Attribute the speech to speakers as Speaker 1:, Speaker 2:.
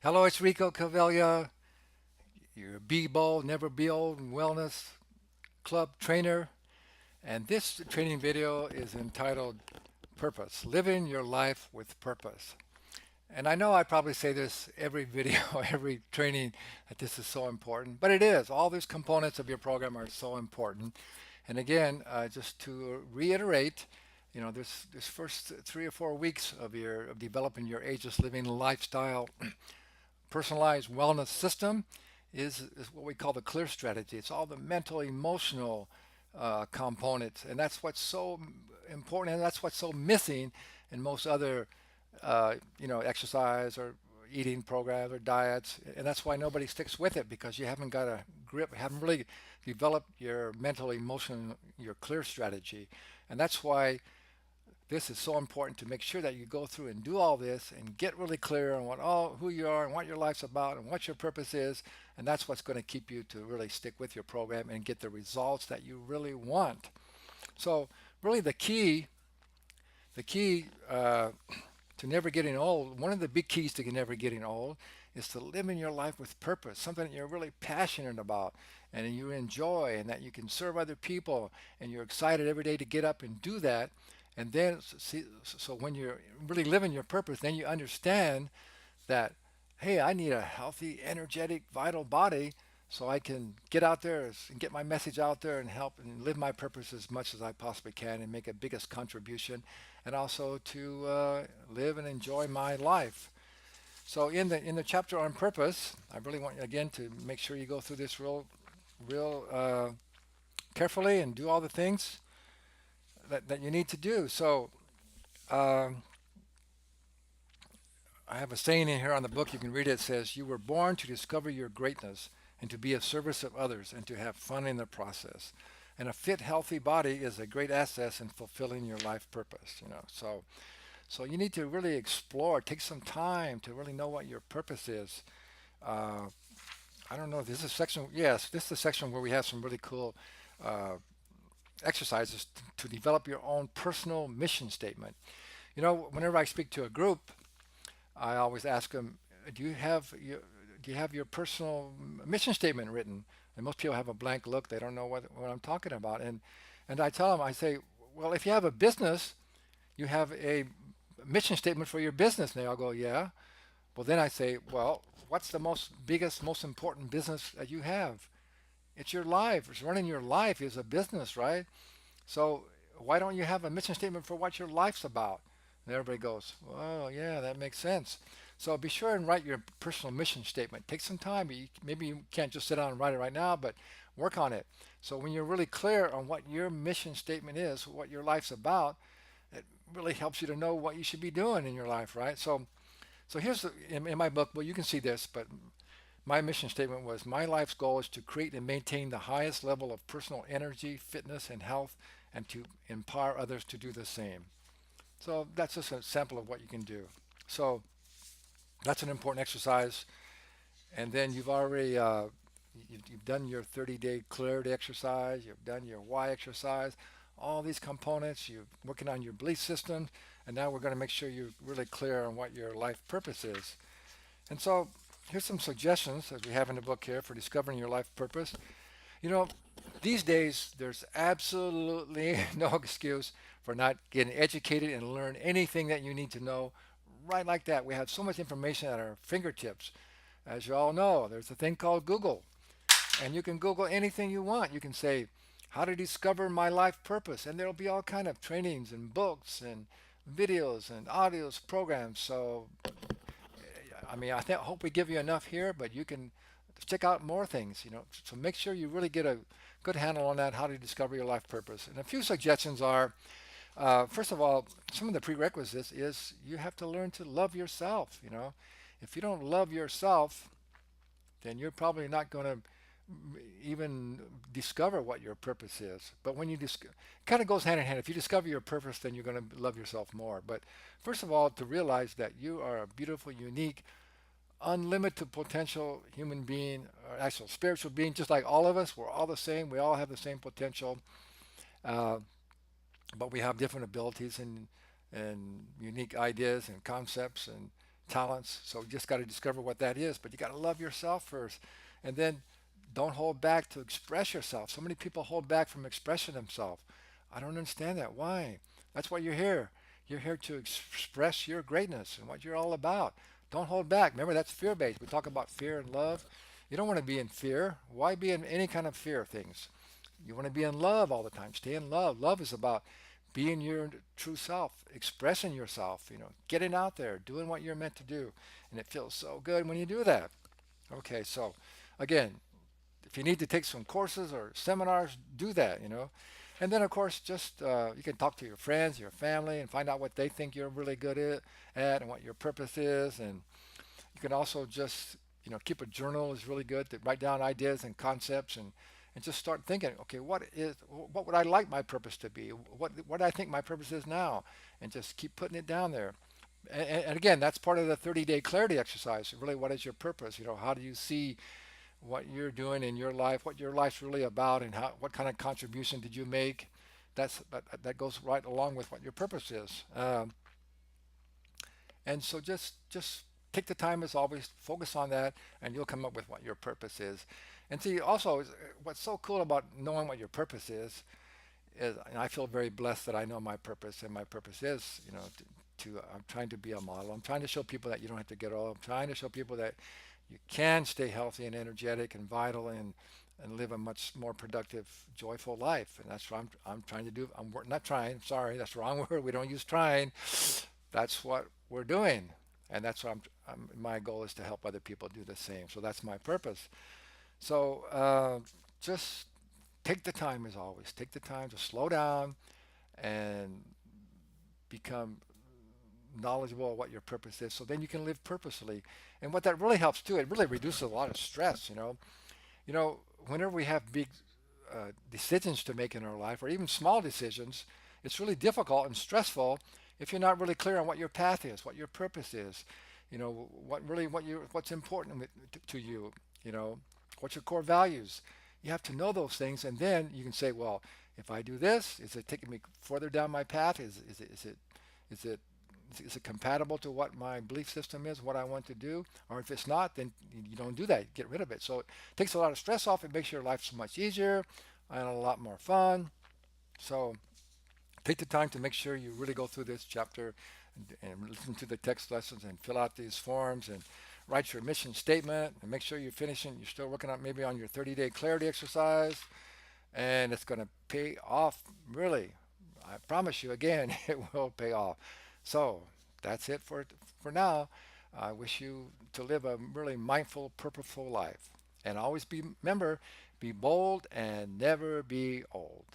Speaker 1: Hello, it's Rico Cavella, your Be Bold, Never Be Old Wellness Club trainer. And this training video is entitled Purpose, Living Your Life with Purpose. And I know I probably say this every video, every training, that this is so important, but it is. All these components of your program are so important. And again, just to reiterate, this first 3 or 4 weeks of developing your ageless living lifestyle personalized wellness system is what we call the clear strategy. It's all the mental, emotional components, and that's what's so important, and that's what's so missing in most other, exercise or eating programs or diets, and that's why nobody sticks with it because you haven't got a grip, haven't really developed your mental, emotional, your clear strategy, and that's why this is so important to make sure that you go through and do all this and get really clear on who you are and what your life's about and what your purpose is, and that's what's going to keep you to really stick with your program and get the results that you really want. So really the key to never getting old, one of the big keys to never getting old is to live in your life with purpose, something that you're really passionate about and you enjoy and that you can serve other people and you're excited every day to get up and do that. And then see, so when you're really living your purpose, then you understand that, hey, I need a healthy, energetic, vital body so I can get out there and get my message out there and help and live my purpose as much as I possibly can and make a biggest contribution, and also to live and enjoy my life. So in the chapter on purpose, I really want you again to make sure you go through this real carefully and do all the things that you need to do. So um, I have a saying in here on the book. You can read it. It says, "You were born to discover your greatness and to be of service of others and to have fun in the process. And a fit, healthy body is a great asset in fulfilling your life purpose." So you need to really explore. Take some time to really know what your purpose is. Uh, I don't know. This is a section. Yes, this is a section where we have some really cool uh, exercises to develop your own personal mission statement. Whenever I speak to a group, I always ask them, "Do you have your personal mission statement written?" And most people have a blank look; they don't know what I'm talking about. And I tell them, I say, "Well, if you have a business, you have a mission statement for your business." And they all go, "Yeah." Well, then I say, "Well, what's the most important business that you have? It's your life. It's running your life is a business, right? So why don't you have a mission statement for what your life's about?" And everybody goes, "Oh, yeah, that makes sense." So be sure and write your personal mission statement. Take some time. Maybe you can't just sit down and write it right now, but work on it. So when you're really clear on what your mission statement is, what your life's about, it really helps you to know what you should be doing in your life, right? So here's in my book. Well, you can see this, but my mission statement was, "My life's goal is to create and maintain the highest level of personal energy, fitness, and health, and to empower others to do the same." So that's just a sample of what you can do. So that's an important exercise. And then you've done your 30-day clarity exercise. You've done your why exercise. All these components. You're working on your belief system. And now we're going to make sure you're really clear on what your life purpose is. And so here's some suggestions, as we have in the book here, for discovering your life purpose. You know, these days, there's absolutely no excuse for not getting educated and learn anything that you need to know right like that. We have so much information at our fingertips. As you all know, there's a thing called Google, and you can Google anything you want. You can say, "How to discover my life purpose," and there'll be all kind of trainings and books and videos and audios programs. So I mean, hope we give you enough here, but you can check out more things, So make sure you really get a good handle on that, how to discover your life purpose. And a few suggestions are, first of all, some of the prerequisites is you have to learn to love yourself. If you don't love yourself, then you're probably not going to even discover what your purpose is. But when you kind of goes hand in hand. If you discover your purpose, then you're going to love yourself more. But first of all, to realize that you are a beautiful, unique, unlimited potential human being, or actual spiritual being, just like all of us. We're all the same. We all have the same potential, uh, but we have different abilities and unique ideas and concepts and talents. So you just got to discover what that is. But you got to love yourself first, and then don't hold back to express yourself. So many people hold back from expressing themselves. I don't understand that. Why? That's why you're here. You're here to express your greatness and what you're all about. Don't hold back. Remember, that's fear based. We talk about fear and love. You don't want to be in fear. Why be in any kind of fear of things? You want to be in love all the time. Stay in love. Love is about being your true self, expressing yourself, getting out there, doing what you're meant to do. And it feels so good when you do that. Okay, so again, if you need to take some courses or seminars, do that. And then, of course, just you can talk to your friends, your family, and find out what they think you're really good at and what your purpose is. And you can also just, keep a journal is really good to write down ideas and concepts and just start thinking, okay, what would I like my purpose to be? What do I think my purpose is now? And just keep putting it down there. And again, that's part of the 30-day clarity exercise. Really, what is your purpose? How do you see what you're doing in your life, what your life's really about, and what kind of contribution did you make? That goes right along with what your purpose is. And so just take the time as always, focus on that, and you'll come up with what your purpose is. And see, also, what's so cool about knowing what your purpose is, and I feel very blessed that I know my purpose, and my purpose is, I'm trying to be a model. I'm trying to show people that you don't have to get old. I'm trying to show people that you can stay healthy and energetic and vital and live a much more productive, joyful life. And that's what I'm trying to do. Not trying. Sorry, that's the wrong word. We don't use trying. That's what we're doing, and that's what my goal is to help other people do the same. So that's my purpose. So just take the time, as always. Take the time to slow down and become knowledgeable of what your purpose is, so then you can live purposefully. And what that really helps too, it really reduces a lot of stress. Whenever we have big decisions to make in our life, or even small decisions, it's really difficult and stressful if you're not really clear on what your path is, what your purpose is. What's important to you. What's your core values. You have to know those things, and then you can say, well, if I do this, is it taking me further down my path? Is it is it compatible to what my belief system is, what I want to do? Or if it's not, then you don't do that. Get rid of it. So it takes a lot of stress off. It makes your life so much easier and a lot more fun. So take the time to make sure you really go through this chapter and listen to the text lessons and fill out these forms and write your mission statement and make sure you're finishing. You're still working on maybe on your 30-day clarity exercise, and it's going to pay off really. I promise you again, it will pay off. So that's it for now. I wish you to live a really mindful, purposeful life. And always remember, be bold and never be old.